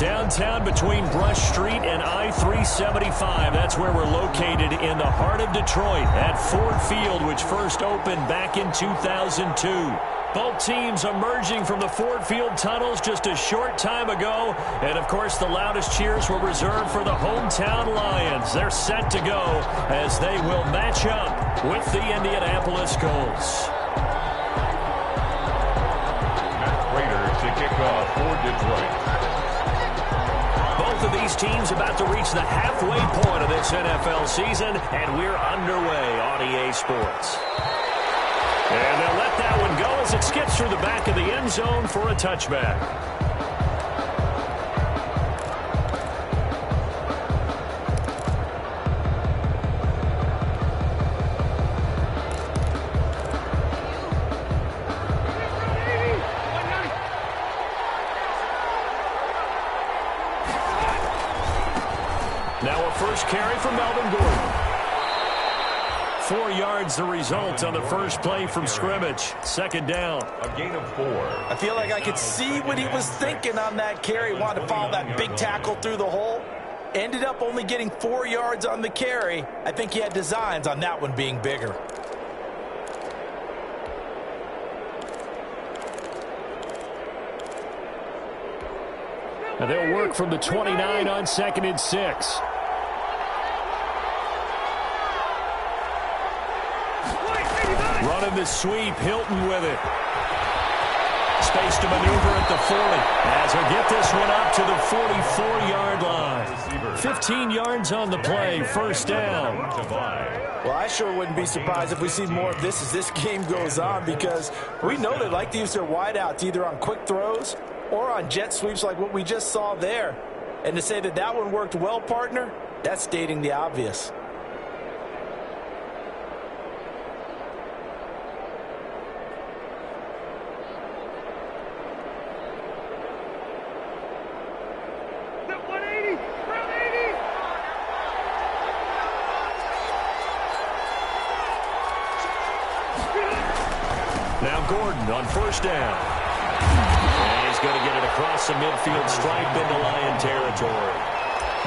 Downtown between Brush Street and I-375. That's where we're located in the heart of Detroit at Ford Field, which first opened back in 2002. Both teams emerging from the Ford Field tunnels just a short time ago. And, of course, the loudest cheers were reserved for the hometown Lions. They're set to go as they will match up with the Indianapolis Colts. Raiders to kick off for Detroit. Both of these teams about to reach the halfway point of this NFL season, and we're underway on EA Sports. And they'll let that one go as it skips through the back of the end zone for a touchback. Now a first carry for Melvin Gordon. 4 yards the result on the first play from scrimmage. Second down. A gain of 4. I feel like I could see what he was thinking on that carry. Wanted to follow that big tackle through the hole. Ended up only getting 4 yards on the carry. I think he had designs on that one being bigger. And they'll work from the 29 on 2nd and 6. Running the sweep, Hilton with it. Space to maneuver at the 40 as he'll get this one up to the 44-yard line. 15 yards on the play, first down. Well, I sure wouldn't be surprised if we see more of this as this game goes on, because we know they like to use their wideouts either on quick throws or on jet sweeps like what we just saw there. And to say that that one worked well, partner, that's stating the obvious. Now Gordon on first down. And he's going to get it across the midfield stripe into Lion territory.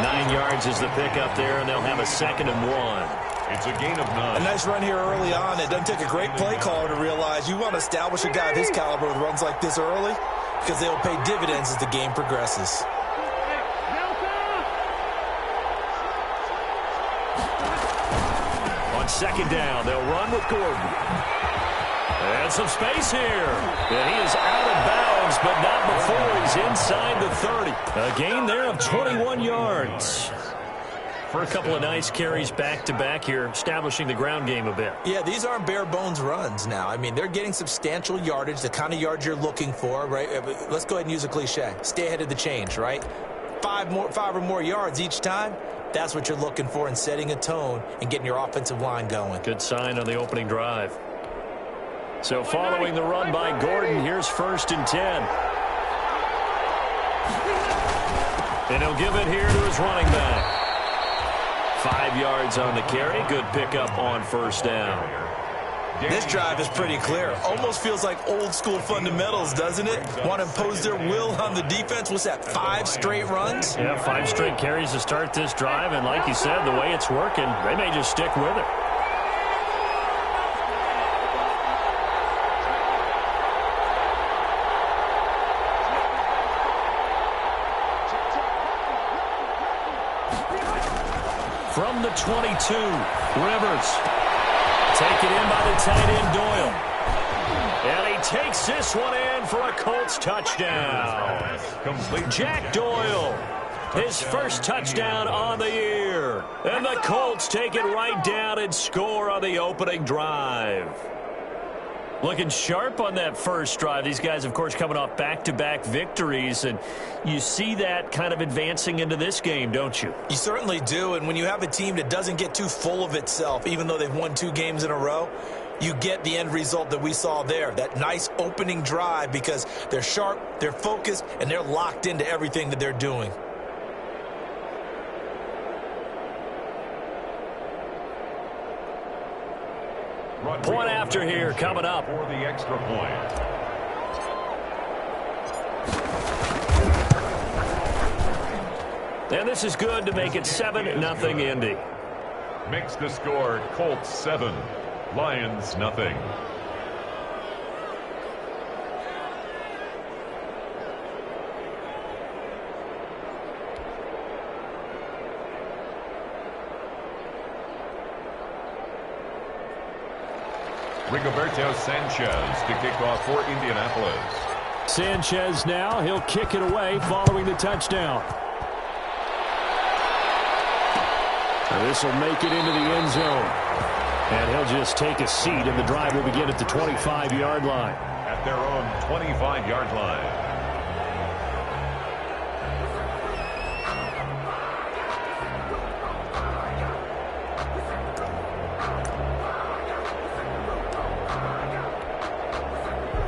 9 yards is the pickup there, and they'll have a 2nd and 1. It's a gain of 9. A nice run here early on. It doesn't take a great play caller to realize you want to establish a guy of his caliber with runs like this early, because they will pay dividends as the game progresses. On 2nd down, they'll run with Gordon. And some space here. And he is out of bounds, but not before he's inside the 30. A gain there of 21 yards. For a couple of nice carries back-to-back here, establishing the ground game a bit. Yeah, these aren't bare-bones runs now. I mean, they're getting substantial yardage, the kind of yards you're looking for, right? Let's go ahead and use a cliche. Stay ahead of the change, right? 5 or more yards each time. That's what you're looking for in setting a tone and getting your offensive line going. Good sign on the opening drive. So following the run by Gordon, here's 1st and 10. And he'll give it here to his running back. 5 yards on the carry. Good pickup on first down. This drive is pretty clear. Almost feels like old school fundamentals, doesn't it? Want to impose their will on the defense. What's that, 5 straight runs? Yeah, 5 straight carries to start this drive. And like you said, the way it's working, they may just stick with it. From the 22, Rivers. Taken in by the tight end, Doyle. And he takes this one in for a Colts touchdown. Jack Doyle, his first touchdown on the year. And the Colts take it right down and score on the opening drive. Looking sharp on that first drive. These guys, of course, coming off back-to-back victories, and you see that kind of advancing into this game, don't you? You certainly do, and when you have a team that doesn't get too full of itself, even though they've won 2 games in a row, you get the end result that we saw there, that nice opening drive, because they're sharp, they're focused, and they're locked into everything that they're doing. Point after here coming up. For the extra point. And this is good to make it 7-0 Indy. Makes the score Colts 7, Lions nothing. Rigoberto Sanchez to kick off for Indianapolis. Sanchez now, he'll kick it away following the touchdown. This will make it into the end zone. And he'll just take a seat, and the drive will begin at the 25-yard line. At their own 25-yard line.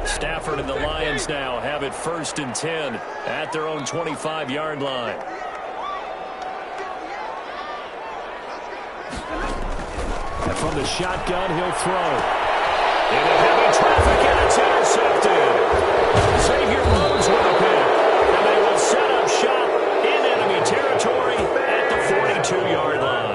Stafford and the Lions now have it 1st and 10 at their own 25-yard line. And from the shotgun, he'll throw. Into heavy traffic, and it's intercepted. Xavier Rhodes with a pick. And they will set up shop in enemy territory at the 42-yard line.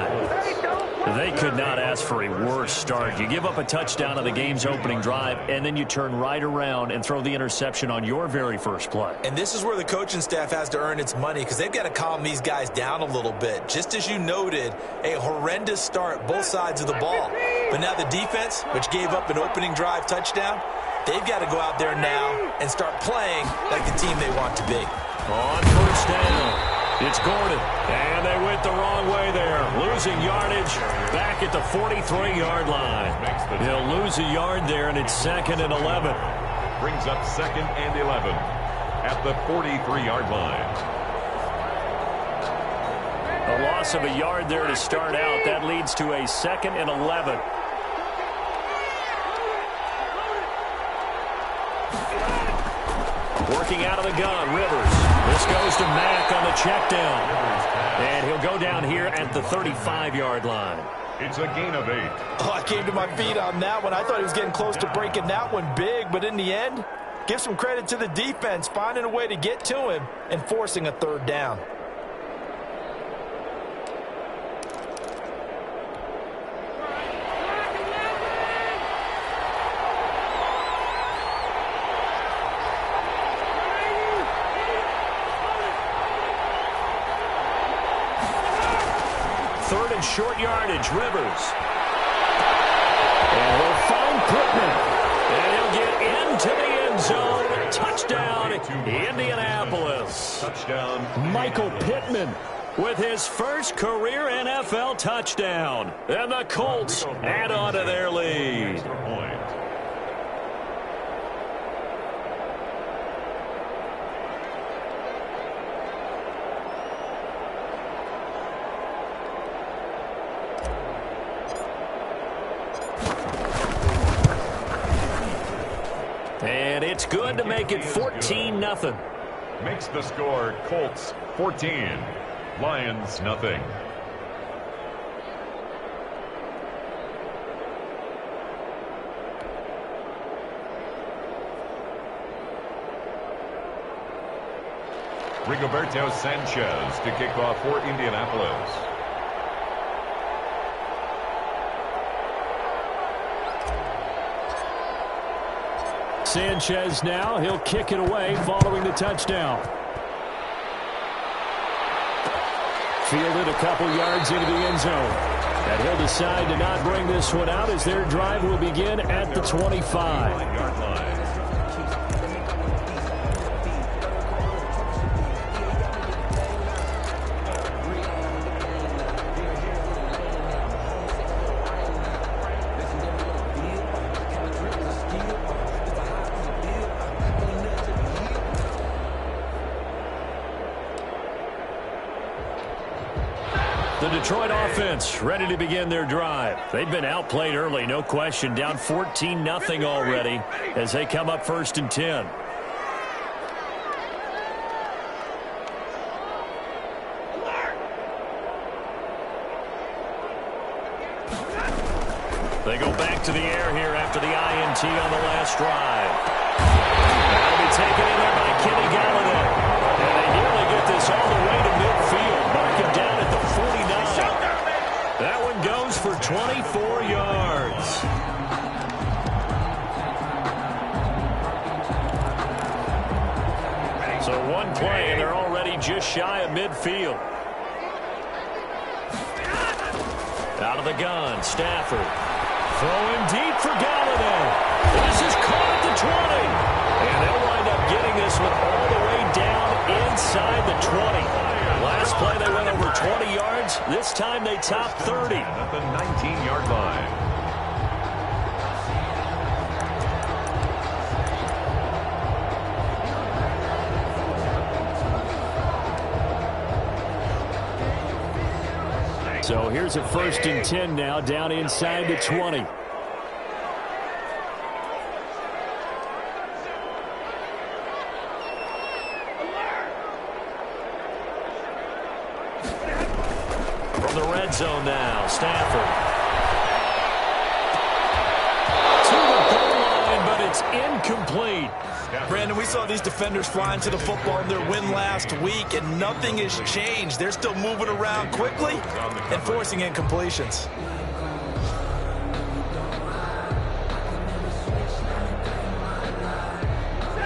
They could not ask for a worse start. You give up a touchdown on the game's opening drive, and then you turn right around and throw the interception on your very first play. And this is where the coaching staff has to earn its money, because they've got to calm these guys down a little bit. Just as you noted, a horrendous start, both sides of the ball. But now the defense, which gave up an opening drive touchdown, they've got to go out there now and start playing like the team they want to be. On 1st down. It's Gordon, and they went the wrong way there. Losing yardage back at the 43-yard line. He'll lose a yard there, and it's 2nd and 11. Brings up 2nd and 11 at the 43-yard line. A loss of a yard there to start out. That leads to a 2nd and 11. Working out of the gun, Rivers. This goes to Mack on the check down. And he'll go down here at the 35-yard line. It's a gain of 8. Oh, I came to my feet on that one. I thought he was getting close to breaking that one big, but in the end, give some credit to the defense, finding a way to get to him and forcing a 3rd down. Short yardage, Rivers. And he'll find Pittman. And he'll get into the end zone. Touchdown, Indianapolis. Touchdown. Michael Pittman with his first career NFL touchdown. And the Colts add on to their lead. And it's good to make it 14-0. Makes the score Colts 14, Lions nothing. Rigoberto Sanchez to kick off for Indianapolis. Sanchez now, he'll kick it away following the touchdown. Fielded a couple yards into the end zone. And he'll decide to not bring this one out as their drive will begin at the 25-yard line. The Detroit offense ready to begin their drive. They've been outplayed early, no question. Down 14-0 already as they come up 1st and 10. They go back to the air here after the INT on the last drive. That'll be taken in there by Kenny Galladay. And they nearly get this all the way to midfield, but So one play, and they're already just shy of midfield. Out of the gun, Stafford. Throwing deep for Galladay. This is caught at the 20. And they'll wind up getting this one all the way down inside the 20. Last play they went over 20 yards. This time they topped 30. At the 19-yard line. So here's a 1st and 10 now, down inside the 20. From the red zone now, Stafford. To the goal line, but it's incomplete. Brandon, we saw these defenders flying to the football in their win last week, and nothing has changed. They're still moving around quickly and forcing incompletions.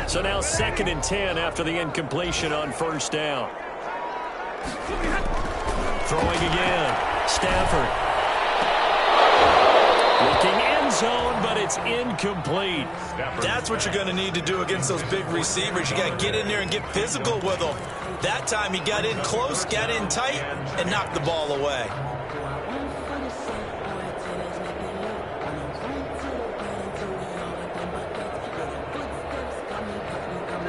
So now 2nd and 10 after the incompletion on 1st down. Throwing again. Stafford. Looking end zone, but it's incomplete. That's what you're going to need to do against those big receivers. You got to get in there and get physical with them. That time he got in close, got in tight, and knocked the ball away.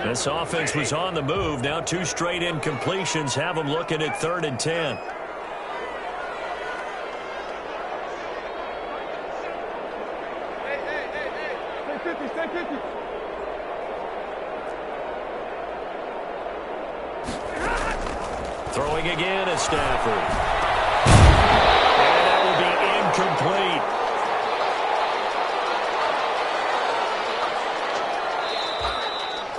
This offense was on the move. Now 2 straight incompletions have them looking at 3rd and 10. Throwing again at Stafford. And that will be incomplete.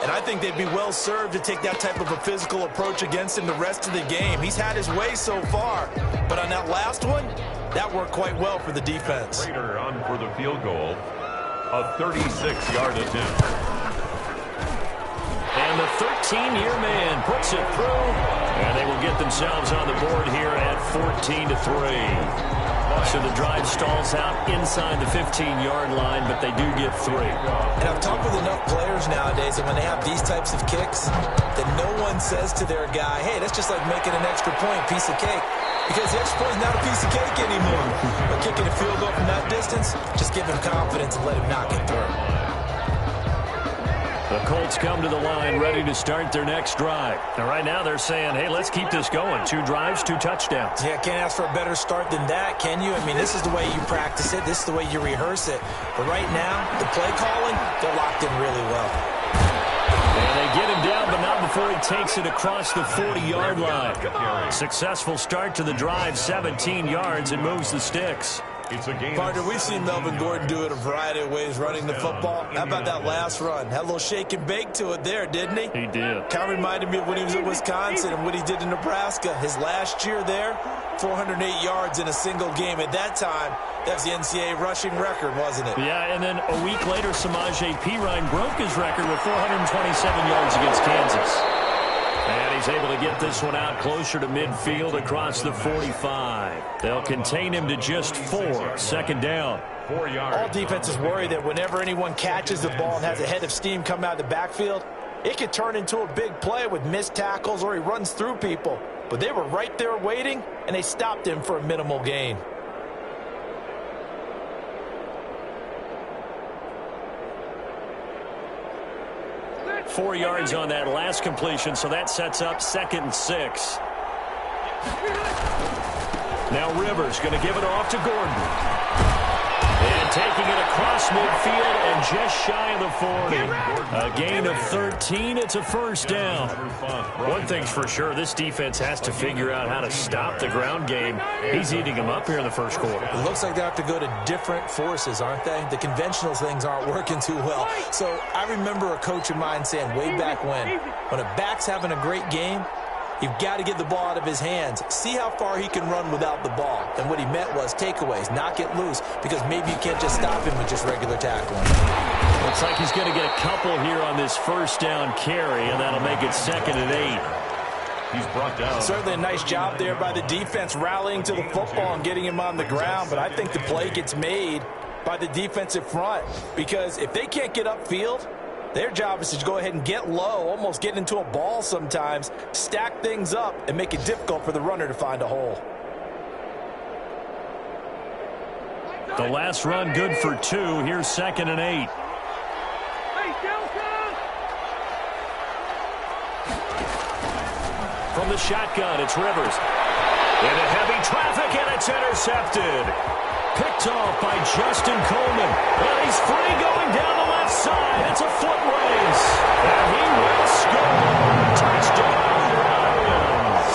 And I think they'd be well served to take that type of a physical approach against him the rest of the game. He's had his way so far, but on that last one, that worked quite well for the defense. Raider on for the field goal. A 36-yard attempt. And the 13-year man puts it through, and they will get themselves on the board here at 14-3. So the drive stalls out inside the 15-yard line, but they do get 3. And I've talked with enough players nowadays that when they have these types of kicks, that no one says to their guy, hey, that's just like making an extra point, piece of cake. Because the extra point is not a piece of cake anymore. But kicking a field goal from that distance, just give him confidence and let him knock it through. The Colts come to the line ready to start their next drive. And right now they're saying, hey, let's keep this going. 2 drives, 2 touchdowns. Yeah, can't ask for a better start than that, can you? I mean, this is the way you practice it. This is the way you rehearse it. But right now, the play calling, they're locked in really well. And they get him down, but not before he takes it across the 40-yard line. Successful start to the drive, 17 yards, and moves the sticks. It's a game. Partner, we've seen Melvin Gordon do it a variety of ways running the football. How about that last run? Had a little shake and bake to it there, didn't he? He did. Kind of reminded me of when he was at Wisconsin and what he did in Nebraska. His last year there, 408 yards in a single game. At that time, that was the NCAA rushing record, wasn't it? Yeah, and then a week later, Samaje Perine broke his record with 427 yards against Kansas. And he's able to get this one out closer to midfield across the 45. They'll contain him to just 4. 2nd down. 4 yards. All defenses worry that whenever anyone catches the ball and has a head of steam come out of the backfield, it could turn into a big play with missed tackles or he runs through people. But they were right there waiting, and they stopped him for a minimal gain. Four yards on that last completion, so that sets up 2nd and 6. Now Rivers going to give it off to Gordon. And taking it across midfield and just shy of the 40. A gain of 13. It's a 1st down. One thing's for sure, this defense has to figure out how to stop the ground game. He's eating them up here in the 1st quarter. It looks like they have to go to different forces, aren't they? The conventional things aren't working too well. So I remember a coach of mine saying way back when a back's having a great game, you've got to get the ball out of his hands. See how far he can run without the ball. And what he meant was takeaways, knock it loose, because maybe you can't just stop him with just regular tackling. Looks like he's going to get a couple here on this first down carry, and that'll make it 2nd and 8. He's brought down. Certainly a nice job there by the defense rallying to the football and getting him on the ground, but I think the play gets made by the defensive front, because if they can't get upfield, their job is to go ahead and get low, almost get into a ball sometimes, stack things up, and make it difficult for the runner to find a hole. The last run good for 2. Here's 2nd and 8. From the shotgun, it's Rivers. Into heavy traffic, and it's intercepted. Picked off by Justin Coleman. And he's free going down the left side. It's a foot race. And he will score. Touchdown, Lions.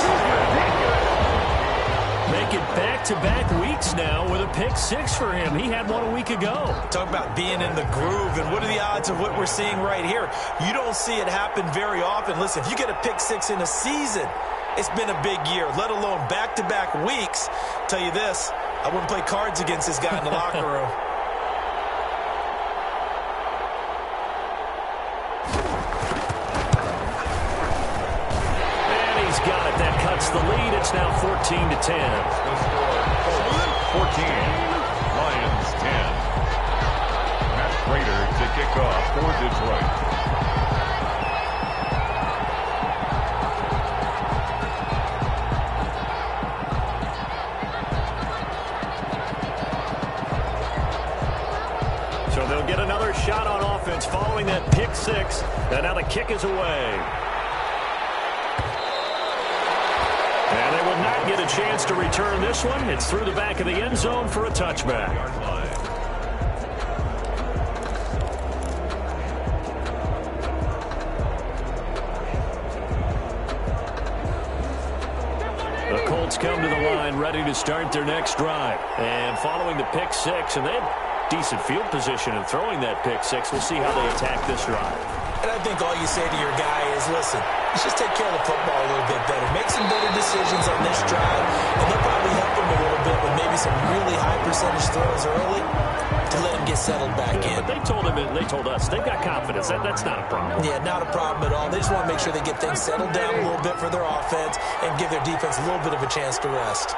Make it back-to-back weeks now with a pick 6 for him. He had one a week ago. Talk about being in the groove, and what are the odds of what we're seeing right here? You don't see it happen very often. Listen, if you get a pick 6 in a season, it's been a big year, let alone back-to-back weeks. Tell you this, I wouldn't play cards against this guy in the locker room. And he's got it. That cuts the lead. It's now 14-10. The score, 14. Lions 10. Matt Prater to kick off for Detroit. So they'll get another shot on offense following that pick 6. And now the kick is away. And they will not get a chance to return this one. It's through the back of the end zone for a touchback. The Colts come to the line ready to start their next drive. And following the pick 6, and they have decent field position in throwing that pick 6. We'll see how they attack this drive. And I think all you say to your guy is, listen, let's just take care of the football a little bit better. Make some better decisions on this drive, and they'll probably help him a little bit with maybe some really high percentage throws early to let him get settled back in. But they told him, and they told us, they've got confidence. That's not a problem. Yeah, not a problem at all. They just want to make sure they get things settled down a little bit for their offense and give their defense a little bit of a chance to rest.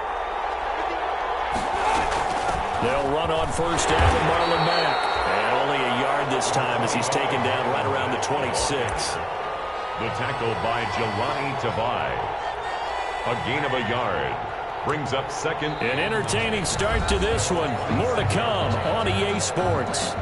They'll run on first down with Marlon Mack. And only a yard this time as he's taken down right around the 26. The tackle by Jelani Tavai. A gain of a yard. Brings up 2nd. An entertaining start to this one. More to come on EA Sports.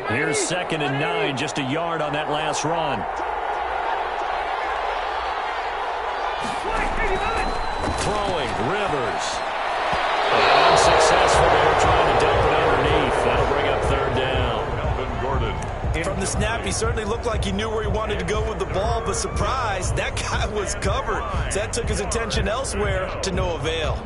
Here's 2nd and 9, just a yard on that last run. Throwing, Rivers. And unsuccessful there, trying to dump it underneath. That'll bring up 3rd down. Melvin Gordon. From the snap, he certainly looked like he knew where he wanted to go with the ball, but surprise, that guy was covered. So that took his attention elsewhere to no avail.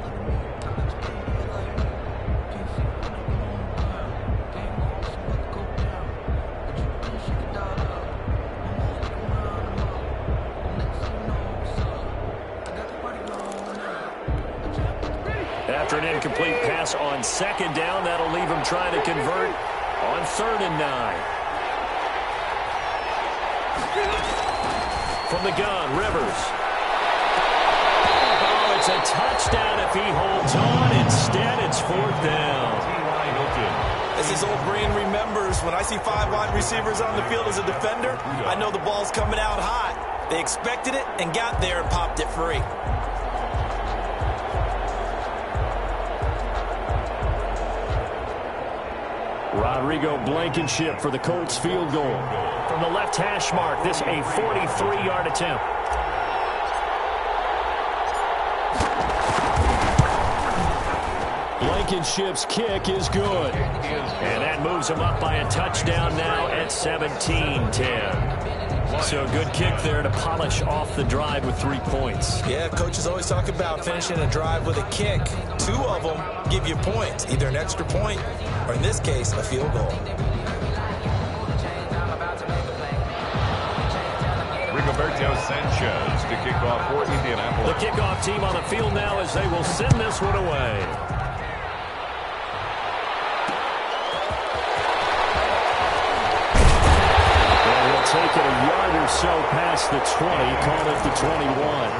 After an incomplete pass on 2nd down, that'll leave him trying to convert on 3rd and 9. From the gun, Rivers. Oh, it's a touchdown if he holds on. Instead, it's 4th down. As his old brain remembers, when I see 5 wide receivers on the field as a defender, I know the ball's coming out hot. They expected it and got there and popped it free. Rodrigo Blankenship for the Colts field goal. From the left hash mark, this a 43-yard attempt. Blankenship's kick is good. And that moves them up by a touchdown now at 17-10. So a good kick there to polish off the drive with 3 points. Yeah, coaches always talk about finishing a drive with a kick. 2 of them give you points, either an extra point or, in this case, a field goal. Rigoberto Sanchez to kick off for Indianapolis. The kickoff team on the field now as they will send this one away. Take it a yard or so past the 20, call it the 21.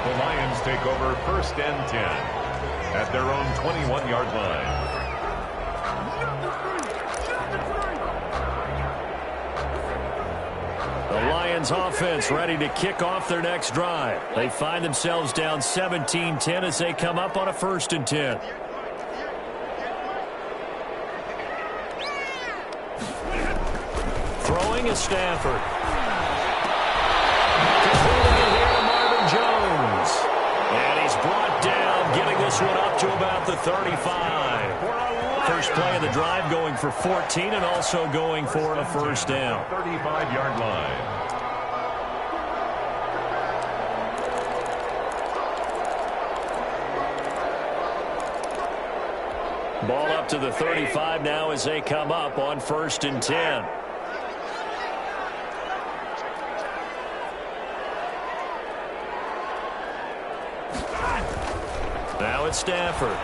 The Lions take over 1st and 10 at their own 21-yard line. The Lions offense ready to kick off their next drive. They find themselves down 17-10 as they come up on a 1st and 10. Throwing is Stafford. Completing it here to Marvin Jones. And he's brought down, getting this one up to about the 35. First play of the drive going for 14 and also going for a 1st down. 35-yard line. Ball up to the 35 now as they come up on 1st and 10. Now it's Stafford.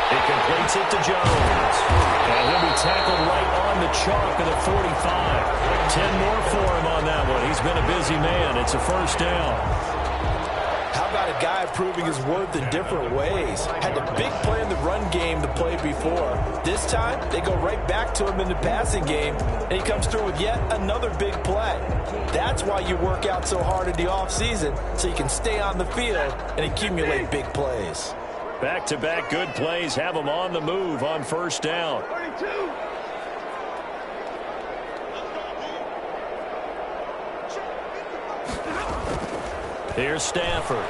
He completes it to Jones. And he'll be tackled right on the chalk of the 45. 10 more for him on that one. He's been a busy man. It's a 1st down. How about a guy proving his worth in different ways? Had the big play in the run game the play before. This time, they go right back to him in the passing game, and he comes through with yet another big play. That's why you work out so hard in the offseason, so you can stay on the field and accumulate big plays. Back-to-back good plays have them on the move on 1st down. 32. Here's Stafford.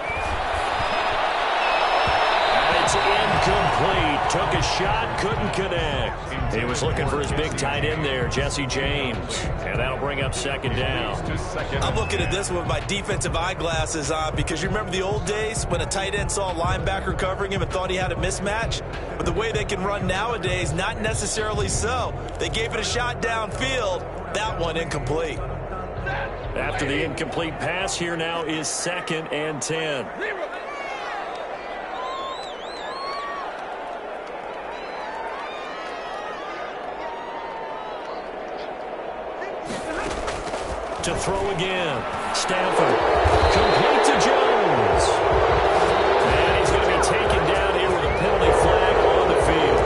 And it's incomplete. Took a shot, couldn't connect. He was looking for his big tight end there, Jesse James. And that'll bring up 2nd down. I'm looking at this with my defensive eyeglasses on because you remember the old days when a tight end saw a linebacker covering him and thought he had a mismatch? But the way they can run nowadays, not necessarily so. They gave it a shot downfield. That one incomplete. After the incomplete pass, here now is 2nd and 10. To throw again. Stafford. Complete to Jones. And he's going to be taken down here with a penalty flag on the field.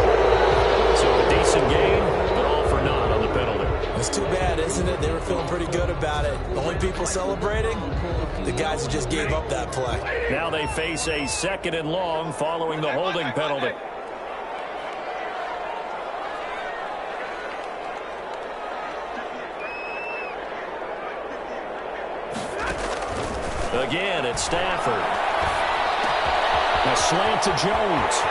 So a decent game, but all for naught on the penalty. It's too bad, isn't it? They were feeling pretty good about it. The only people celebrating, the guys who just gave up that play. Now they face a 2nd and long following the holding penalty. Again, it's Stafford. A slant to Jones.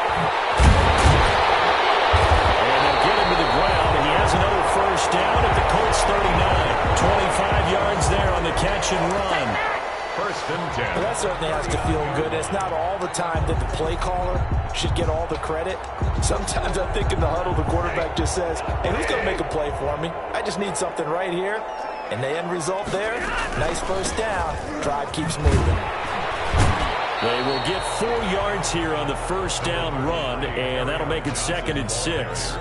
And they'll get him to the ground, and he has another 1st down at the Colts 39. 25 yards there on the catch and run. 1st and 10. Well, that certainly has to feel good. It's not all the time that the play caller should get all the credit. Sometimes I think in the huddle, the quarterback just says, hey, who's going to make a play for me? I just need something right here. And the end result there, nice 1st down. Drive keeps moving. They will get 4 yards here on the 1st down run, and that'll make it 2nd and 6.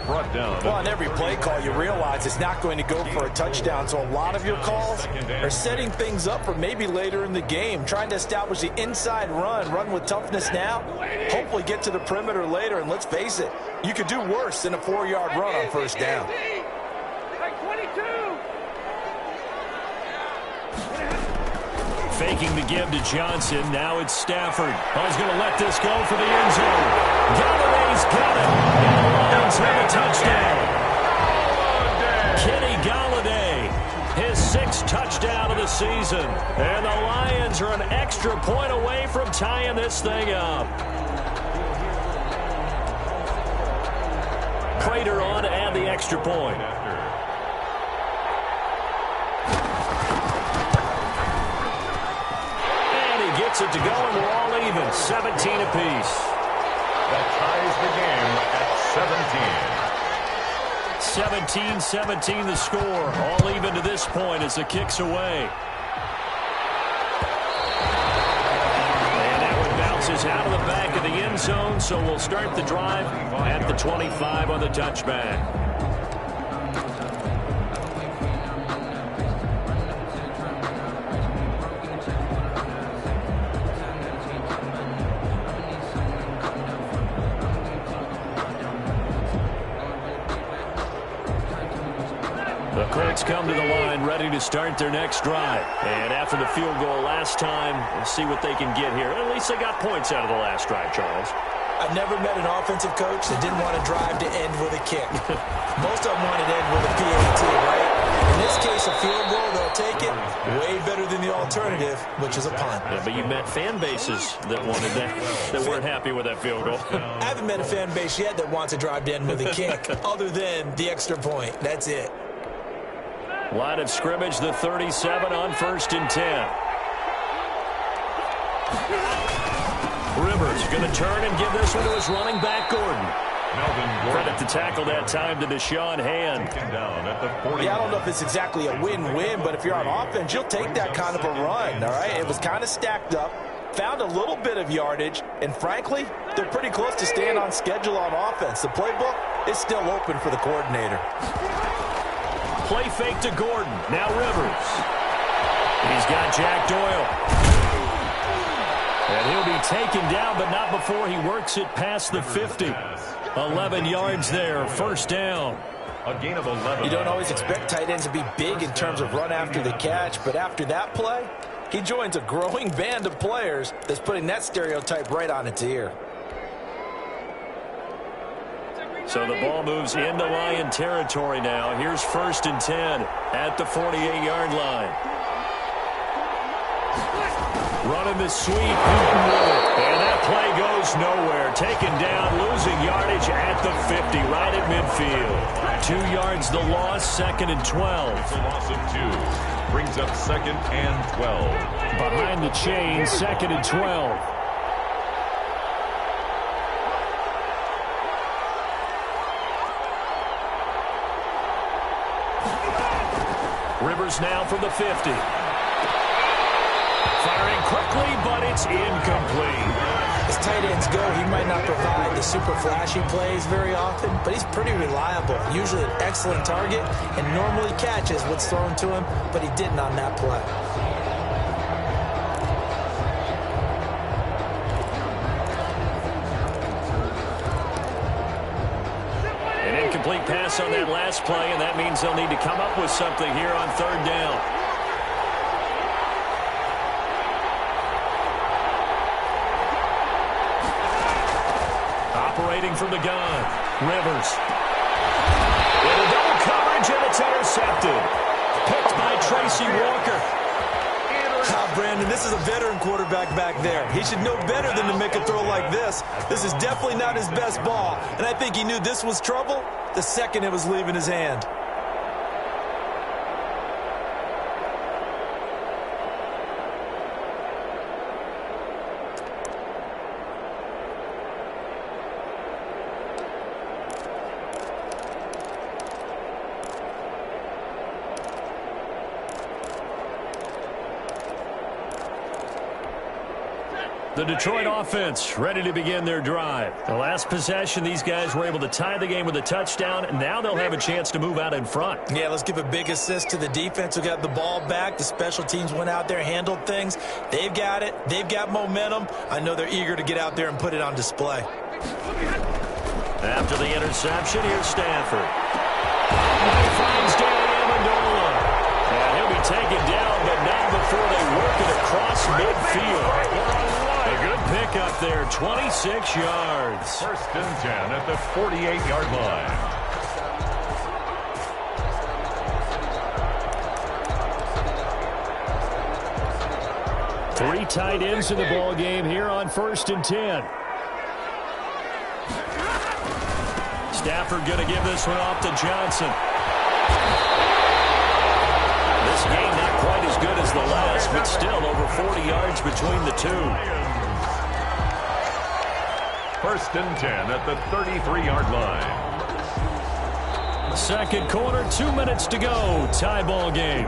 Brought down. Well, on every play call, you realize it's not going to go for a touchdown. So a lot of your calls are setting things up for maybe later in the game, trying to establish the inside run with toughness now, hopefully get to the perimeter later. And let's face it, you could do worse than a 4-yard run on 1st down. Faking the give to Johnson. Now it's Stafford. Oh, he's going to let this go for the end zone. Galladay's got it. And the Lions have a touchdown. Kenny Galladay, his 6th touchdown of the season. And the Lions are an extra point away from tying this thing up. Prater on to add the extra point. And he gets it to go, and we're all even, 17 apiece. That ties the game at 17. 17-17 the score. All even to this point as the kick's away. And that one bounces out of the back of the end zone, so we'll start the drive at the 25 on the touchback. The Colts come to the line ready to start their next drive. And after the field goal last time, we'll see what they can get here. At least they got points out of the last drive, Charles. I've never met an offensive coach that didn't want to drive to end with a kick. Most of them wanted to end with a PAT, right? In this case, a field goal, they'll take it. Way better than the alternative, which is a punt. Yeah, but you met fan bases that wanted that, that weren't happy with that field goal. I haven't met a fan base yet that wants to drive to end with a kick, other than the extra point. That's it. Line of scrimmage, the 37 on 1st and 10. Rivers going to turn and give this one to his running back, Gordon. Credit the tackle that time to Deshaun Hand. Yeah, I don't know if it's exactly a win-win, but if you're on offense, you'll take that kind of a run, all right? It was kind of stacked up, found a little bit of yardage, and frankly, they're pretty close to staying on schedule on offense. The playbook is still open for the coordinator. Play fake to Gordon. Now Rivers. He's got Jack Doyle. And he'll be taken down, but not before he works it past the 50. 11 yards there, 1st down. A gain of 11. You don't always expect tight ends to be big in terms of run after the catch, but after that play, he joins a growing band of players that's putting that stereotype right on its ear. So the ball moves into Lion territory now. Here's 1st and 10 at the 48-yard line. Running the sweep. And that play goes nowhere. Taken down, losing yardage at the 50, right at midfield. 2 yards the loss, 2nd and 12. It's a loss of 2. Brings up 2nd and 12. Behind the chain, 2nd and 12. Rivers now from the 50. Firing quickly, but it's incomplete. As tight ends go, he might not provide the super flashy plays very often, but he's pretty reliable. Usually an excellent target and normally catches what's thrown to him, but he didn't on that play. Incomplete pass on that last play, and that means they'll need to come up with something here on 3rd down. Operating from the gun, Rivers. With a double coverage, and it's intercepted. Picked by Tracy Walker. Brandon, this is a veteran quarterback back there. He should know better than to make a throw like this. This is definitely not his best ball, and I think he knew this was trouble the second it was leaving his hand. The Detroit offense ready to begin their drive. The last possession, these guys were able to tie the game with a touchdown, and now they'll have a chance to move out in front. Yeah, let's give a big assist to the defense who got the ball back. The special teams went out there, handled things. They've got it. They've got momentum. I know they're eager to get out there and put it on display. After the interception, here's Stafford. He finds Danny Amendola. And he'll be taken down, but not before they work it across midfield. A good pickup there, 26 yards. 1st and 10 at the 48-yard line. 3 tight ends in the ball game here on 1st and 10. Stafford going to give this one off to Johnson. This game not quite as good as the last, but still over 40 yards between the two. 1st and 10 at the 33-yard line. Second quarter, 2 minutes to go. Tie ball game.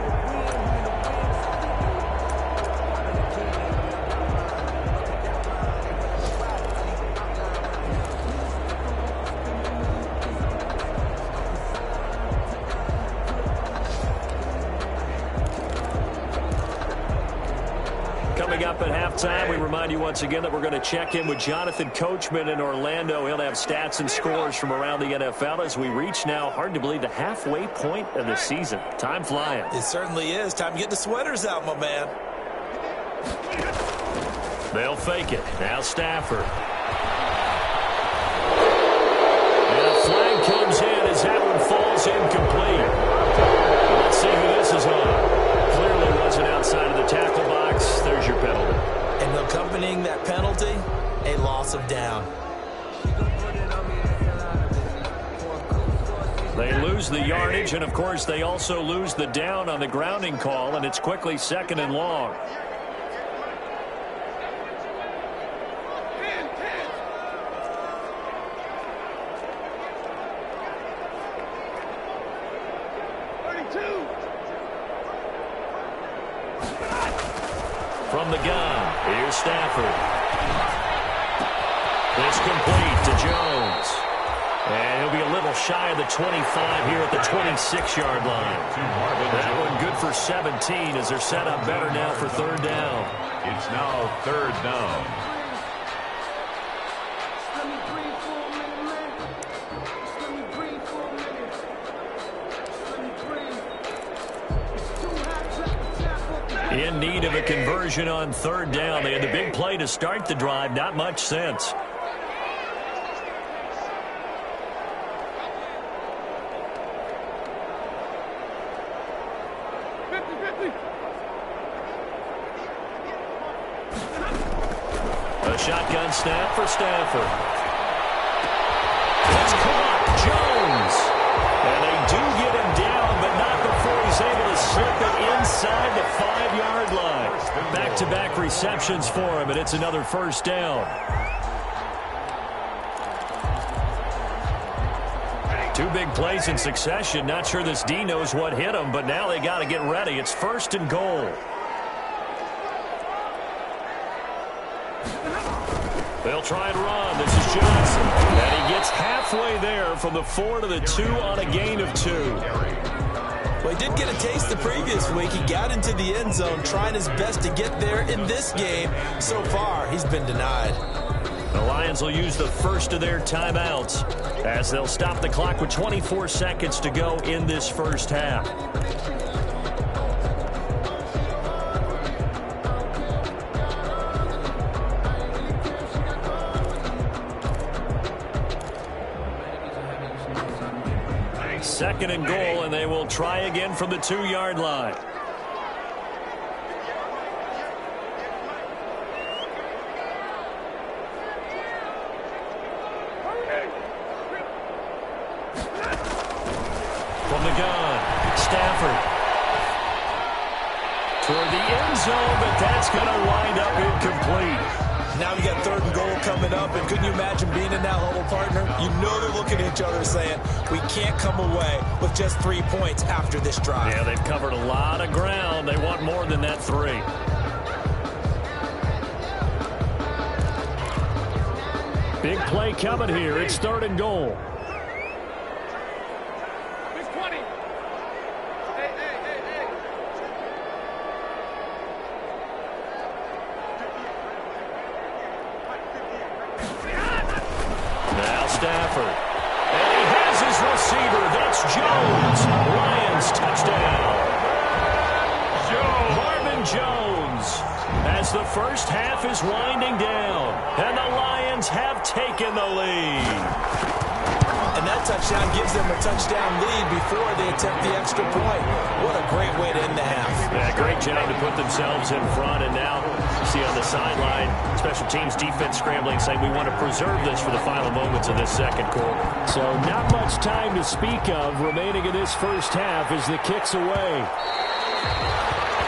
Coming up at halftime, we remind you once again that we're going to check in with Jonathan Coachman in Orlando. He'll have stats and scores from around the NFL as we reach now, hard to believe, the halfway point of the season. Time flying. It certainly is. Time to get the sweaters out, my man. They'll fake it. Now Stafford. And a flag comes in as that one falls incomplete. Let's see who this is on. Clearly wasn't outside of the tackle box. There's your penalty. And accompanying that penalty, a loss of down. They lose the yardage, and of course they also lose the down on the grounding call, and it's quickly 2nd and long. From the gun, here's Stafford. It's complete to Jones. And he'll be a little shy of the 25 here at the 26-yard line. That one good for 17 as they're set up better now for 3rd down. It's now 3rd down. In need of a conversion on 3rd down. They had the big play to start the drive. Not much sense. A shotgun snap for Stafford. It's caught. Jones. And they do get him down, but not before he's able to slip it inside the 5-yard line. Back-to-back receptions for him, and it's another 1st down. 2 big plays in succession. Not sure this D knows what hit him, but now they got to get ready. It's 1st and goal. They'll try and run. This is Johnson. And he gets halfway there from the 4 to the 2 on a gain of 2. Well, he did get a taste the previous week. He got into the end zone trying his best to get there in this game. So far, he's been denied. The Lions will use the first of their timeouts as they'll stop the clock with 24 seconds to go in this first half. Second and goal, and they will try again from the 2-yard line. From the gun, Stafford. Toward the end zone, but that's going to wind up incomplete. Now we got 3rd and goal coming up, and couldn't you imagine being in that huddle, partner? You know they're looking at each other saying, we can't come away with just 3 points after this drive. Yeah, they've covered a lot of ground. They want more than that 3. Big play coming here. It's 3rd and goal. Stafford. And he has his receiver. That's Jones. Lions touchdown. Marvin Jones. As the first half is winding down. And the Lions have taken the lead. And that touchdown gives them a touchdown lead before they attempt the extra point. What a great way to end the half. Yeah, great job to put themselves in front. And now, you see on the sideline, special teams defense scrambling, saying we want to preserve this for the final moments of this second quarter. So not much time to speak of remaining in this first half as the kick's away.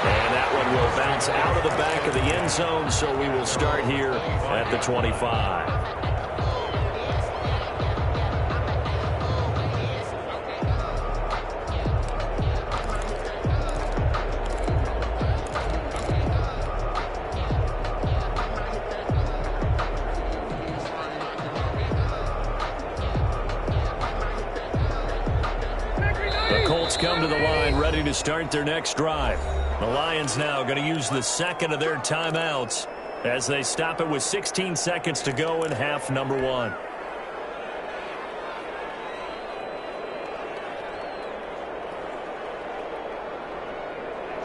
And that one will bounce out of the back of the end zone, so we will start here at the 25. The Colts come to the line ready to start their next drive. The Lions now going to use the second of their timeouts as they stop it with 16 seconds to go in half number one.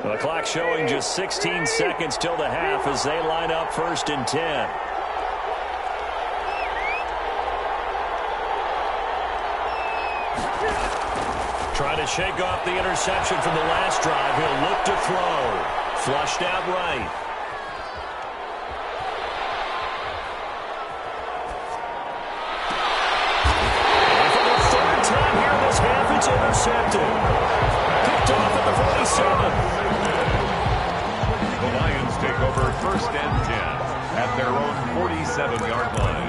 The clock showing just 16 seconds till the half as they line up 1st and 10. Trying to shake off the interception from the last drive. He'll look to throw. Flushed out right. And for the third time here in this half, it's intercepted. Picked off at the 47. The Lions take over 1st and 10 at their own 47-yard line.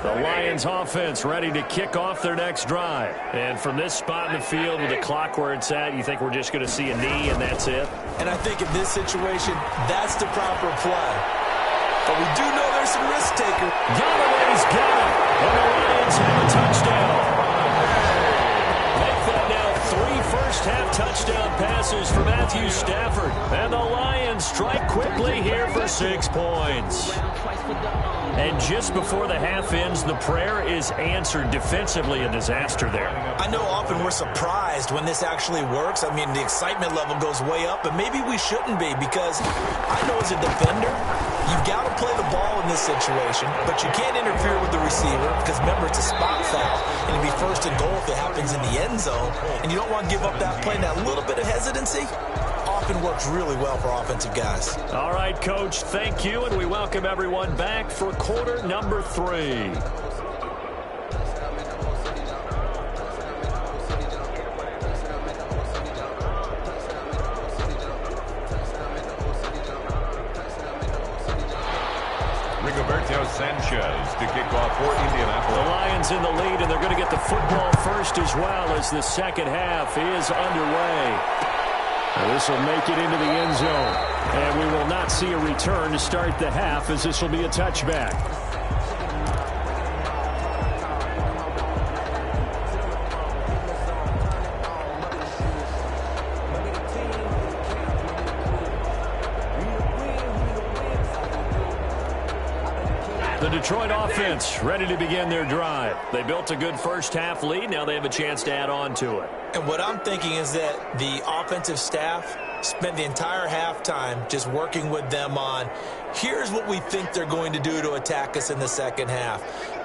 The Lions offense ready to kick off their next drive. And from this spot in the field with the clock where it's at, you think we're just going to see a knee and that's it? And I think in this situation, that's the proper play. But we do know there's some risk taker. Galloway's got it. And the Lions have a touchdown. Make that now 3 first-half touchdown passes for Matthew Stafford. And the Lions strike quickly here for 6 points. And just before the half ends, the prayer is answered. Defensively, a disaster there. I know often we're surprised when this actually works. I mean, the excitement level goes way up, but maybe we shouldn't be because I know as a defender, you've got to play the ball in this situation, but you can't interfere with the receiver because, remember, it's a spot foul, and it'll be 1st and goal if it happens in the end zone, and you don't want to give up that play. Now, a little bit of hesitancy often works really well for offensive guys. All right, Coach, thank you, and we welcome everyone back for quarter number 3. Sanchez to kick off for Indianapolis. The Lions in the lead, and they're going to get the football first as well as the second half is underway. This will make it into the end zone. And we will not see a return to start the half as this will be a touchback. The Detroit offense ready to begin their drive. They built a good first-half lead. Now they have a chance to add on to it. And what I'm thinking is that the offensive staff spent the entire halftime just working with them on, here's what we think they're going to do to attack us in the second half.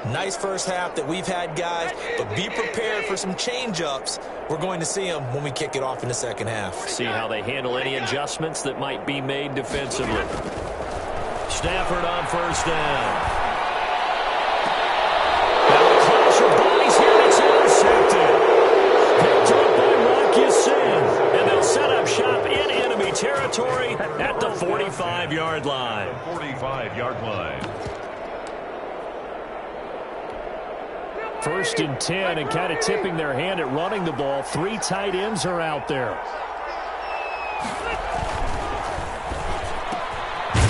Nice first half that we've had, guys, but be prepared for some change-ups. We're going to see them when we kick it off in the second half. See how they handle any adjustments that might be made defensively. Stafford on 1st down. And they'll set up shop in enemy territory at the 45-yard line. 45-yard line. 1st and 10, and kind of tipping their hand at running the ball. 3 tight ends are out there.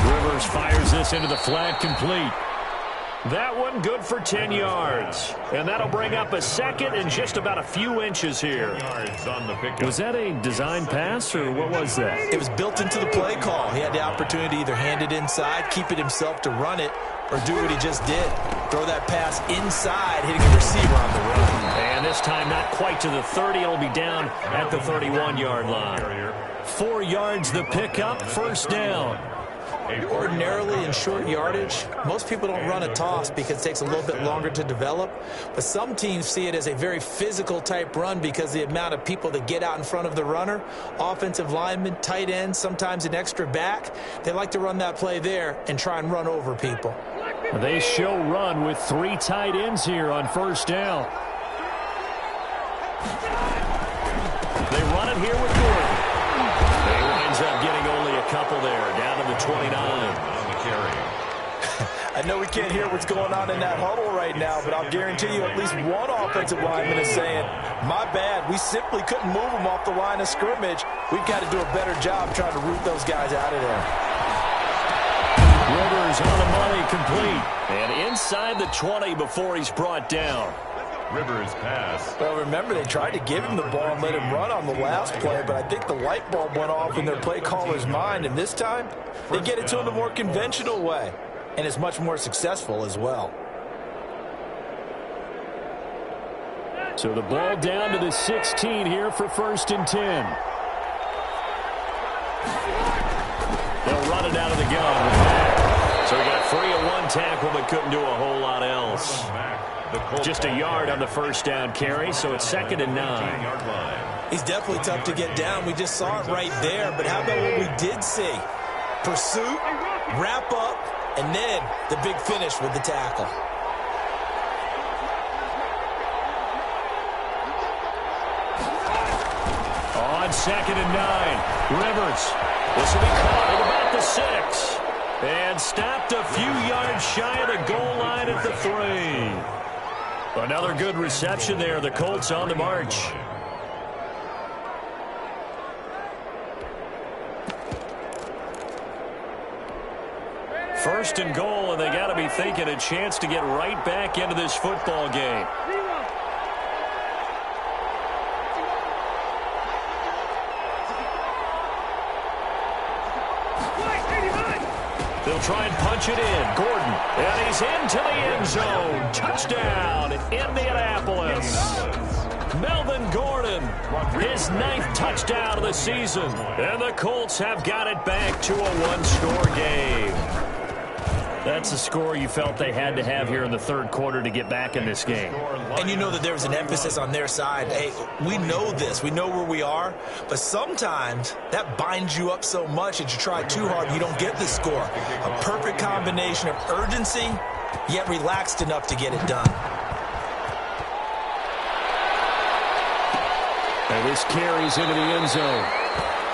Rivers fires this into the flat, complete. That one good for 10 yards. And that'll bring up a second and just about a few inches here. Was that a design pass, or what was that? It was built into the play call. He had the opportunity to either hand it inside, keep it himself to run it, or do what he just did. Throw that pass inside, hitting the receiver on the run. And this time not quite to the 30. It'll be down at the 31-yard line. 4 yards the pickup, first down. Ordinarily in short yardage, most people don't run a toss because it takes a little bit longer to develop. But some teams see it as a very physical type run because the amount of people that get out in front of the runner, offensive linemen, tight ends, sometimes an extra back, they like to run that play there and try and run over people. They show run with 3 tight ends here on first down. They run it here with Gordon. They winds up getting only a couple there, down to the 29. On the carry. I know we can't hear what's going on in that huddle right now, but I'll guarantee you at least one offensive lineman is saying, my bad, we simply couldn't move them off the line of scrimmage. We've got to do a better job trying to root those guys out of there. Rivers on the money, complete. And inside the 20 before he's brought down. Rivers pass. Well, remember, they tried to give him the ball and let him run on the last play, but I think the light bulb went off in their play caller's mind, and this time they get it to him the more conventional way, and it's much more successful as well. So the ball down to the 16 here for first and 10. They'll run it out of the gun with that. So he got free of 1 tackle but couldn't do a whole lot else. Just a yard on the first down carry, so it's 2nd and 9. He's definitely tough to get down. We just saw it right there, but how about what we did see? Pursuit, wrap up, and then the big finish with the tackle. On 2nd and 9, Rivers. This will be caught at about the 6. And stopped a few yards shy of the goal line at the 3. Another good reception there. The Colts on the march. First and goal, and they got to be thinking a chance to get right back into this football game. They'll try and punch it in. Gordon, and he's into the end zone. Touchdown, Indianapolis. Melvin Gordon, his 9th touchdown of the season. And the Colts have got it back to a 1-score game. That's the score you felt they had to have here in the 3rd quarter to get back in this game. And you know that there was an emphasis on their side. Hey, we know this. We know where we are. But sometimes that binds you up so much that you try too hard and you don't get the score. A perfect combination of urgency, yet relaxed enough to get it done. And this carries into the end zone.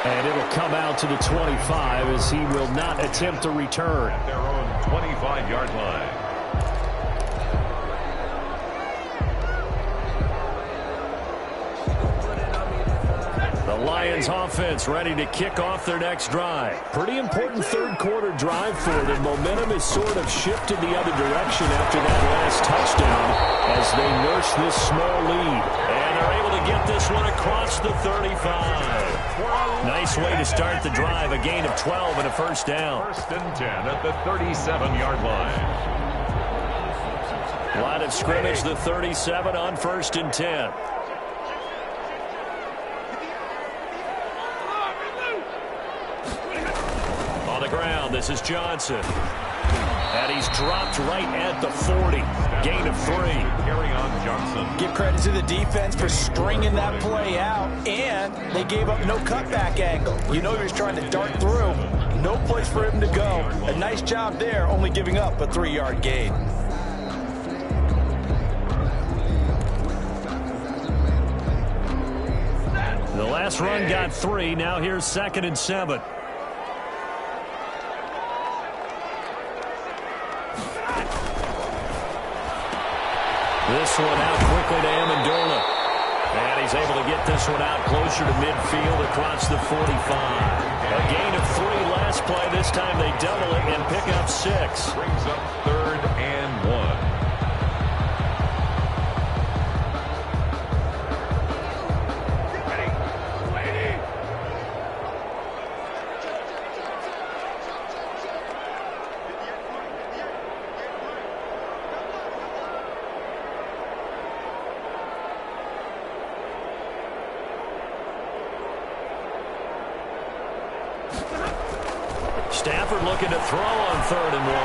And it'll come out to the 25 as he will not attempt to return. At their own 25-yard line. The Lions offense ready to kick off their next drive. Pretty important 3rd quarter drive for them. Momentum has sort of shifted the other direction after that last touchdown as they nurse this small lead. And they're able to get this one across the 35. Nice way to start the drive. A gain of 12 and a first down. 1st and 10 at the 37-yard line. Line of scrimmage, the 37 on 1st and 10. On the ground, this is Johnson. And he's dropped right at the 40. Gain of 3. Carry on Johnson. Give credit to the defense for stringing that play out, and they gave up no cutback angle. You know he was trying to dart through. No place for him to go. A nice job there, only giving up a 3-yard gain. The last run got 3. Now here's 2nd and 7. This one out quickly to Amendola. And he's able to get this one out closer to midfield across the 45. A gain of 3 last play. This time they double it and pick up 6. Brings up 3rd and 1. Stafford looking to throw on 3rd and 1.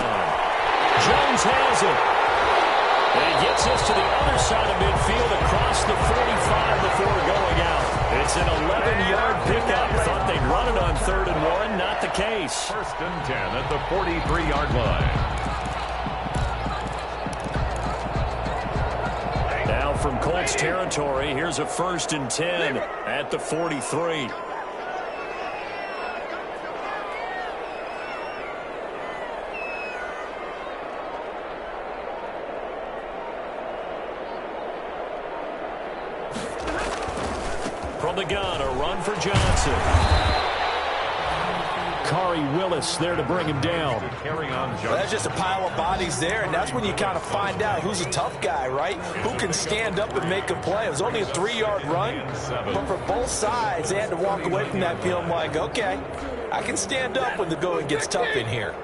Jones has it. And he gets us to the other side of midfield across the 45 before going out. It's an 11-yard pickup. Thought they'd run it on 3rd and 1. Not the case. 1st and 10 at the 43-yard line. Now from Colts territory, here's a 1st and 10 at the 43. From the gun, a run for Johnson. Kari Willis there to bring him down. That's just a pile of bodies there, and that's when you kind of find out who's a tough guy, right? Who can stand up and make a play. It was only a 3-yard run, but for both sides, they had to walk away from that field like, okay, I can stand up when the going gets tough in here.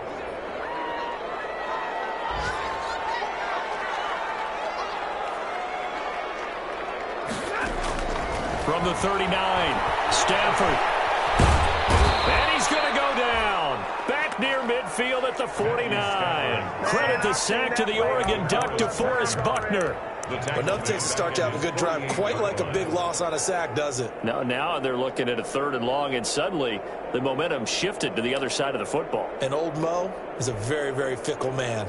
From the 39, Stafford. And he's going to go down. Back near midfield at the 49. Credit the sack to the Oregon Duck, DeForest Buckner. But nothing takes a start to have a good drive quite like a big loss on a sack, does it? Now they're looking at a 3rd and long, and suddenly the momentum shifted to the other side of the football. And old Mo is a very, very fickle man.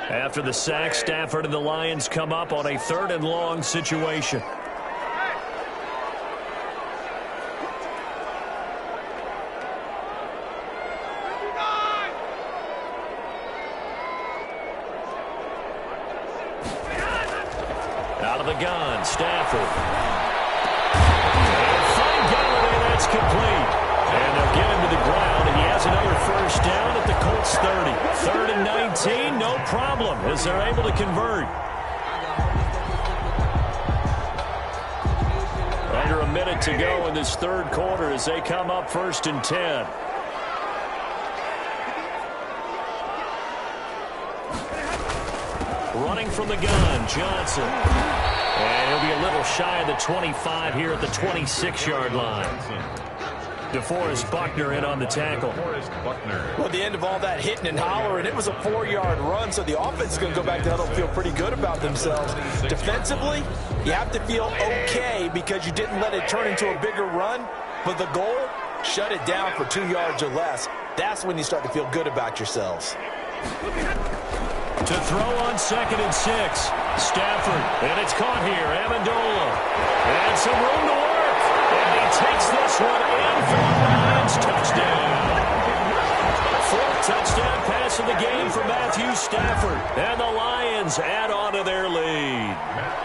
After the sack, Stafford and the Lions come up on a 3rd and long situation. Out of the gun, Stafford. And Frank Galladay, that's complete. And they'll get him to the ground, and he has another 1st down at the Colts 30. 3rd and 19, no problem, as they're able to convert. Under a minute to go in this 3rd quarter as they come up 1st and 10. Running from the gun, Johnson. And he'll be a little shy of the 25 here at the 26-yard line. DeForest Buckner in on the tackle. Well, at the end of all that hitting and hollering, it was a 4-yard run, so the offense is going to go back to huddle and feel pretty good about themselves. Defensively, you have to feel okay because you didn't let it turn into a bigger run, but the goal, shut it down for 2 yards or less. That's when you start to feel good about yourselves. To throw on 2nd and 6. Stafford, and it's caught here. Amendola. And some room to work. And he takes this one in for the Lions. Touchdown. 4th touchdown pass of the game for Matthew Stafford. And the Lions add on to their lead.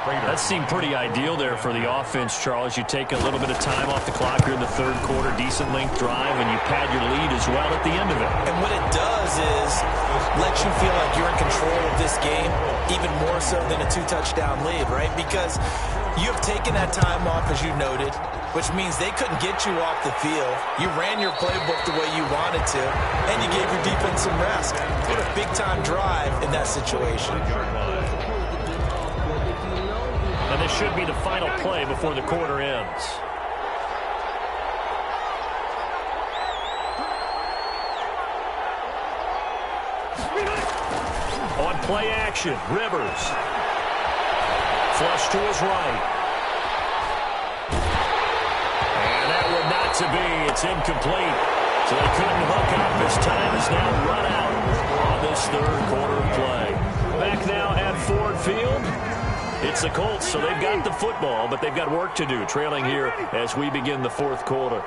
That seemed pretty ideal there for the offense, Charles. You take a little bit of time off the clock here in the 3rd quarter, decent length drive, and you pad your lead as well at the end of it. And what it does is let you feel like you're in control of this game, even more so than a 2-touchdown lead, right? Because you have taken that time off, as you noted, which means they couldn't get you off the field. You ran your playbook the way you wanted to, and you gave your defense some rest. What a big-time drive in that situation. And this should be the final play before the quarter ends. On play action, Rivers. Flush to his right. And that one not to be. It's incomplete. So they couldn't hook up. His time is now run out on this 3rd quarter of play. Back now at Ford Field. It's the Colts, so they've got the football, but they've got work to do, trailing here as we begin the 4th quarter.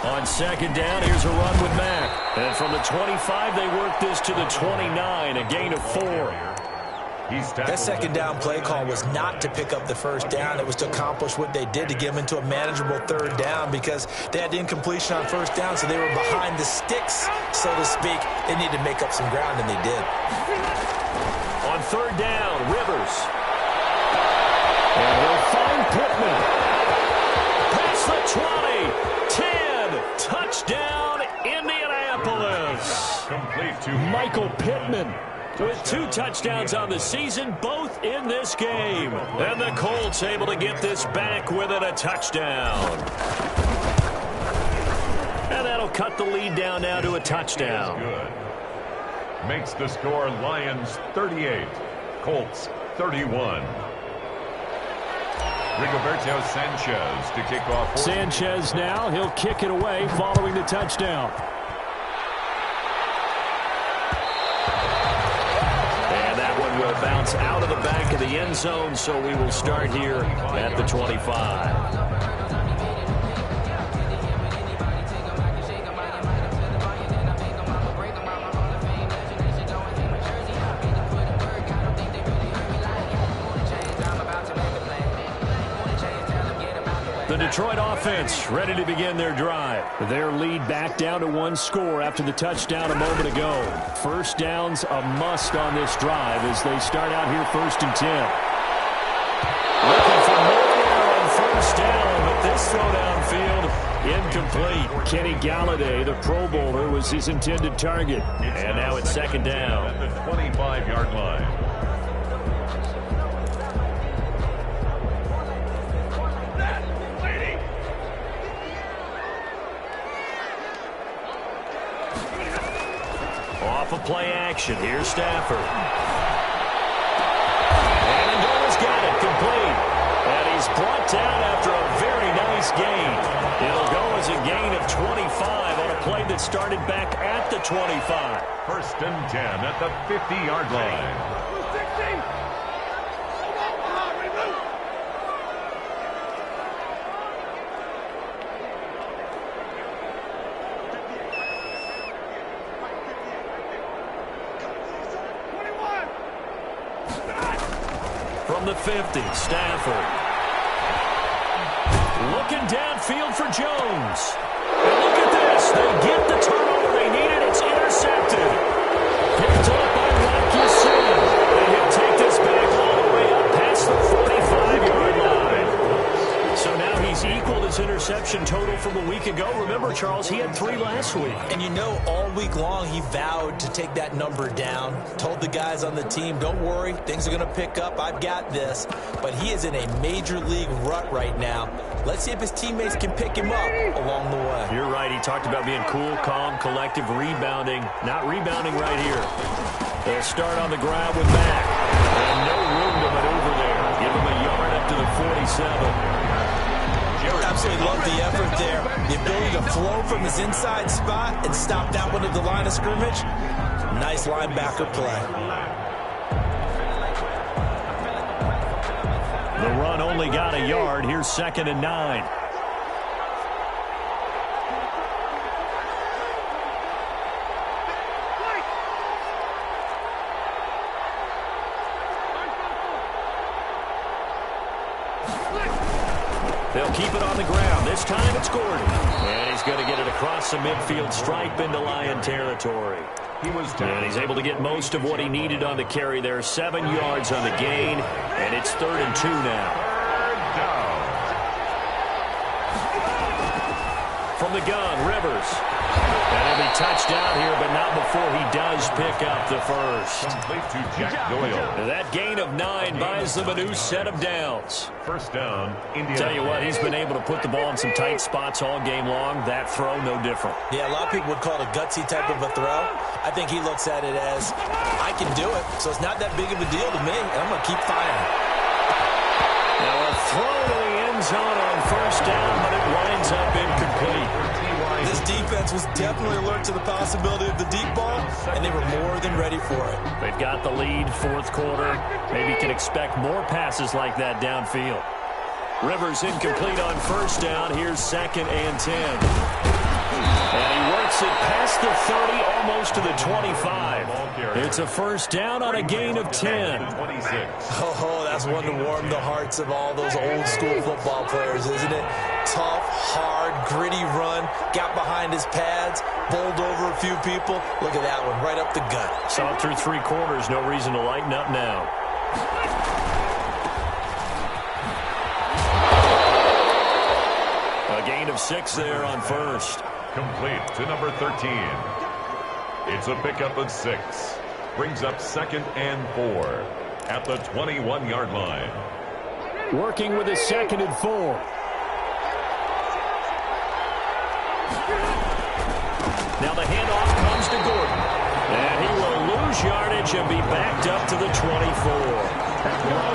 On 2nd down, here's a run with Mack. And from the 25, they work this to the 29, a gain of 4. That 2nd down play call was not to pick up the 1st down. It was to accomplish what they did, to get them into a manageable 3rd down, because they had incompletion on 1st down, so they were behind the sticks, so to speak. They needed to make up some ground, and they did. On 3rd down, Rivers. And they'll find Pittman. Past the 20, 10, touchdown, Indianapolis. Complete to Michael Pittman With 2 touchdowns on the season, both in this game. And the Colts able to get this back within a touchdown. And that'll cut the lead down now to a touchdown. Good. Makes the score Lions 38, Colts 31. Rigoberto Sanchez to kick off. Sanchez now, he'll kick it away following the touchdown. And that one will bounce out of the back of the end zone, so we will start here at the 25. The Detroit offense ready to begin their drive. Their lead back down to 1 score after the touchdown a moment ago. First down's a must on this drive as they start out here 1st and 10. Looking for more there on 1st down, but this throw downfield incomplete. Kenny Galladay, the Pro Bowler, was his intended target. And now it's 2nd down. At the 25-yard line. Off of play action. Here's Stafford. And Ndola's got it complete. And he's brought down after a very nice gain. It'll go as a gain of 25 on a play that started back at the 25. 1st and 10 at the 50-yard line. From the 50, Stafford. Looking downfield for Jones. And look at this. They get the turnover they needed. It's intercepted. Picked up by Lacusin. And he'll take this back all the way up past the 45-yard line. So now he's equaled his interception total from a week ago. Remember, Charles, he had 3 last week. And you know, all week long he vowed to take that number down. Told the guys on the team, don't worry, things are going to pick up. I've got this. But he is in a major league rut right now. Let's see if his teammates can pick him up along the way. You're right. He talked about being cool, calm, collective, rebounding. Not rebounding right here. They'll start on the ground with Mack. And no room to maneuver there. Give him a yard up to the 47. Absolutely love the effort there. The ability to flow from his inside spot and stop that one at the line of scrimmage. Nice linebacker play. The run only got a yard. Here's 2nd and 9. They'll keep it on the ground. This time it's Gordon. And he's going to get it across the midfield stripe into Lion territory. And he's able to get most of what he needed on the carry there. 7 yards on the gain. And it's 3rd and 2 now. From the gun, Rivers. And he'll be touched down here, but not before he does pick up the first. Complete to Jack Doyle. That gain of 9 buys them a new set of downs. 1st down, Indiana. Tell you what, he's been able to put the ball in some tight spots all game long. That throw, no different. Yeah, a lot of people would call it a gutsy type of a throw. I think he looks at it as, I can do it, so it's not that big of a deal to me, and I'm going to keep firing. Now a throw to the end zone on 1st down, but it winds up incomplete. This defense was definitely alert to the possibility of the deep ball, and they were more than ready for it. They've got the lead, 4th quarter. Maybe can expect more passes like that downfield. Rivers incomplete on 1st down. Here's 2nd and 10. And he works it past the 30, almost to the 25. It's a 1st down on a gain of 10. Oh, that's one to warm the hearts of all those old school football players, isn't it? Tough, hard, gritty run, got behind his pads, bowled over a few people. Look at that one, right up the gut. Saw it through 3 quarters, no reason to lighten up now. A gain of 6 there on 1st. Complete to number 13. It's a pickup of 6. Brings up 2nd and 4 at the 21-yard line. Working with a 2nd and 4. Now the handoff comes to Gordon. And he will lose yardage and be backed up to the 24.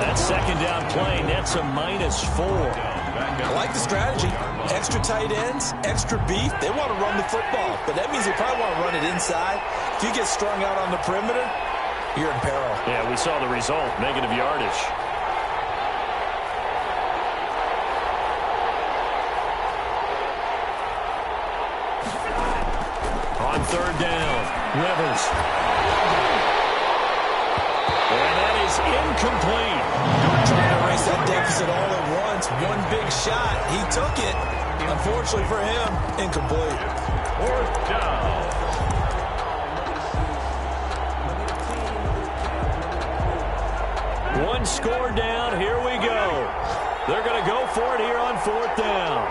That 2nd down play nets a -4. I like the strategy. Extra tight ends, extra beef. They want to run the football, but that means they probably want to run it inside. If you get strung out on the perimeter, you're in peril. Yeah, we saw the result, negative yardage. On 3rd down, Rivers. And that is incomplete. Trying to erase that deficit all at once. One big shot. He took it. Unfortunately for him, incomplete. 4th down. One score down. Here we go. They're going to go for it here on 4th down.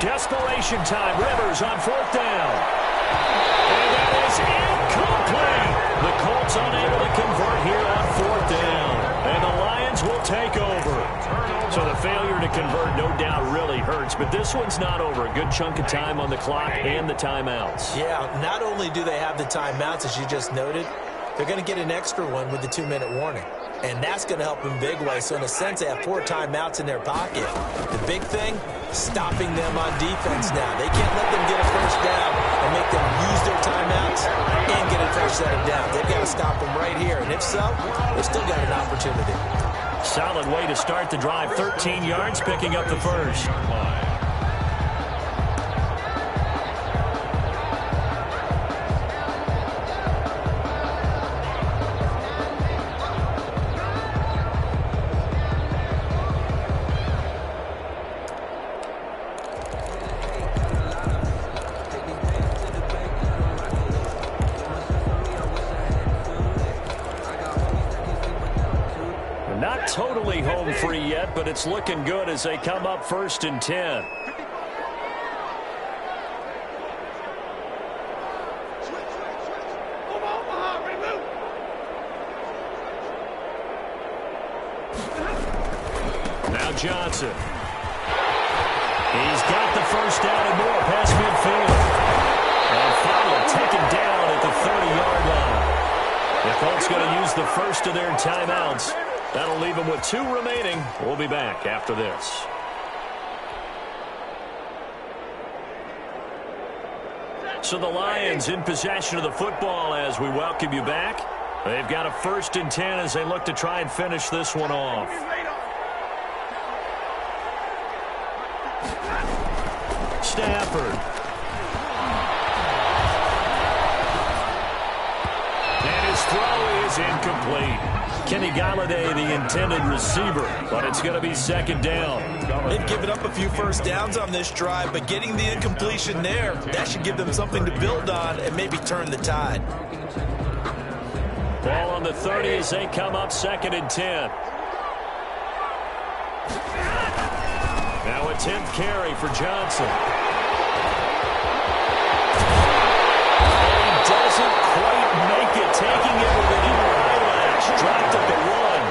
Desperation time. Rivers on 4th down. And that is incomplete. The Colts unable to convert here on 4th down. And the Lions will take over. So the failure to convert no doubt really hurts. But this one's not over. A good chunk of time on the clock and the timeouts. Yeah, not only do they have the timeouts, as you just noted, they're going to get an extra one with the 2-minute warning. And that's going to help in big way. So in a sense, they have 4 timeouts in their pocket. The big thing, stopping them on defense now. They can't let them get a first down and make them use their timeouts and get a first set of downs. They've got to stop them right here. And if so, they've still got an opportunity. Solid way to start the drive. 13 yards, picking up the first. Not totally home free yet, but it's looking good as they come up 1st and 10. Now Johnson. He's got the first down and more past midfield. And Fowler taken down at the 30-yard line. The Colts going to use the first of their timeouts. That'll leave them with 2 remaining. We'll be back after this. So the Lions in possession of the football as we welcome you back. They've got a 1st and 10 as they look to try and finish this one off. Stafford. And his throw is incomplete. Kenny Galladay, the intended receiver, but it's going to be 2nd down. They've given up a few first downs on this drive, but getting the incompletion there, that should give them something to build on and maybe turn the tide. Ball on the 30 as they come up 2nd and 10. Now a 10th carry for Johnson. He doesn't quite make it, taking it with an eyelash, dropped at the 1.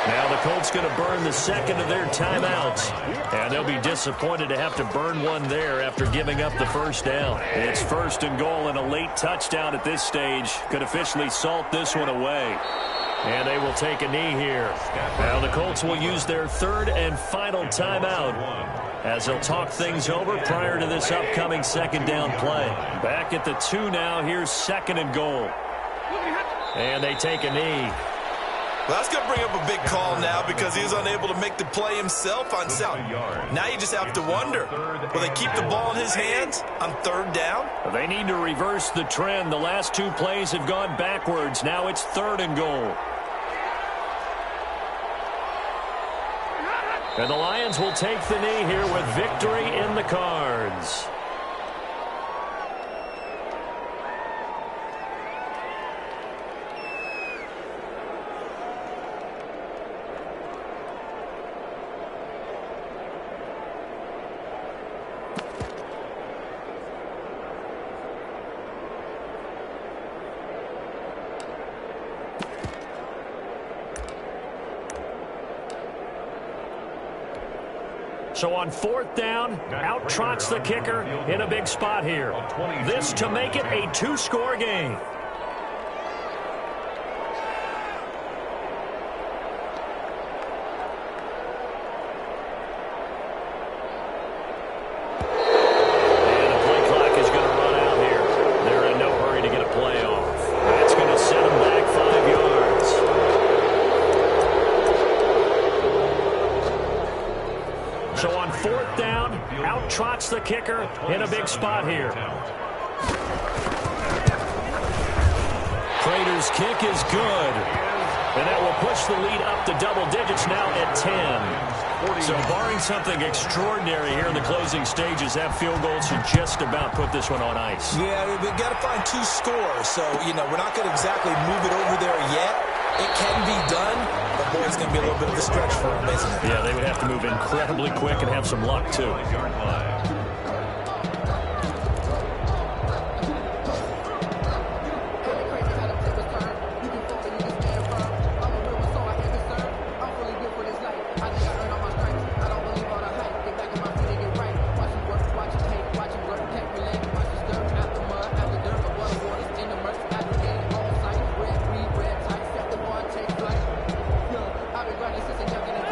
Now the Colts going to burn the 2nd of their timeouts, and they'll be disappointed to have to burn one there after giving up the first down. It's 1st and goal, and a late touchdown at this stage could officially salt this one away. And they will take a knee here. Now the Colts will use their 3rd and final timeout as they'll talk things over prior to this upcoming 2nd down play. Back at the 2 now. Here's 2nd and goal. And they take a knee. Well, that's going to bring up a big call now because he was unable to make the play himself on second. Now you just have to wonder, will they keep the ball in his hands on 3rd down? They need to reverse the trend. The last 2 plays have gone backwards. Now it's 3rd and goal. And the Lions will take the knee here with victory in the cards. So on 4th down, out trots the kicker in a big spot here. This to make it a 2-score game. And the play clock is going to run out here. They're in no hurry to get a play off. That's going to set them back 5 yards. So on 4th down, out trots the kicker in a big spot here. Prater's kick is good. And that will push the lead up to double digits now at 10. So barring something extraordinary here in the closing stages, that field goal should just about put this one on ice. Yeah, we've got to find 2 scores. So, we're not going to exactly move it over there yet. It can be done, but boy, it's going to be a little bit of a stretch for them, isn't it? Yeah, they would have to move incredibly quick and have some luck, too.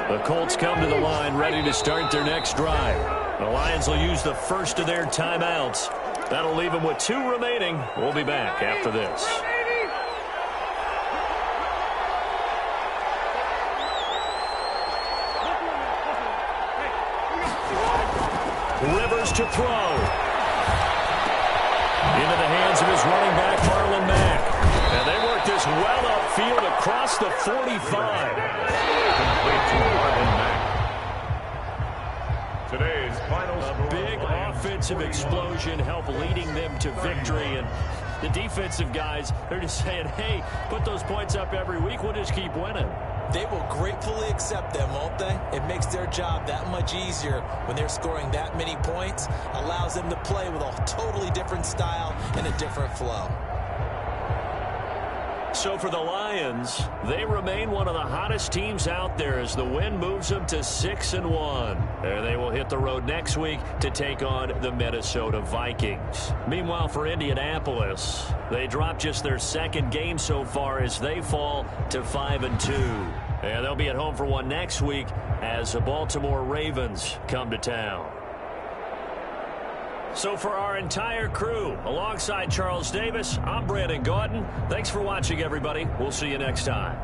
The Colts come to the line ready to start their next drive. The Lions will use the first of their timeouts. That'll leave them with 2 remaining. We'll be back after this. Rivers to throw. Into the hands of his running back, Marlon Mack. And they work this well upfield across the 45. Today's final A big offensive explosion helped leading them to victory. And the defensive guys, they're just saying, hey, put those points up every week. We'll just keep winning. They will gratefully accept them, won't they? It makes their job that much easier when they're scoring that many points. Allows them to play with a totally different style and a different flow. So for the Lions, they remain one of the hottest teams out there as the win moves them to 6-1. And they will hit the road next week to take on the Minnesota Vikings. Meanwhile, for Indianapolis, they dropped just their 2nd game so far as they fall to 5-2. And they'll be at home for one next week as the Baltimore Ravens come to town. So for our entire crew, alongside Charles Davis, I'm Brandon Gaudin. Thanks for watching, everybody. We'll see you next time.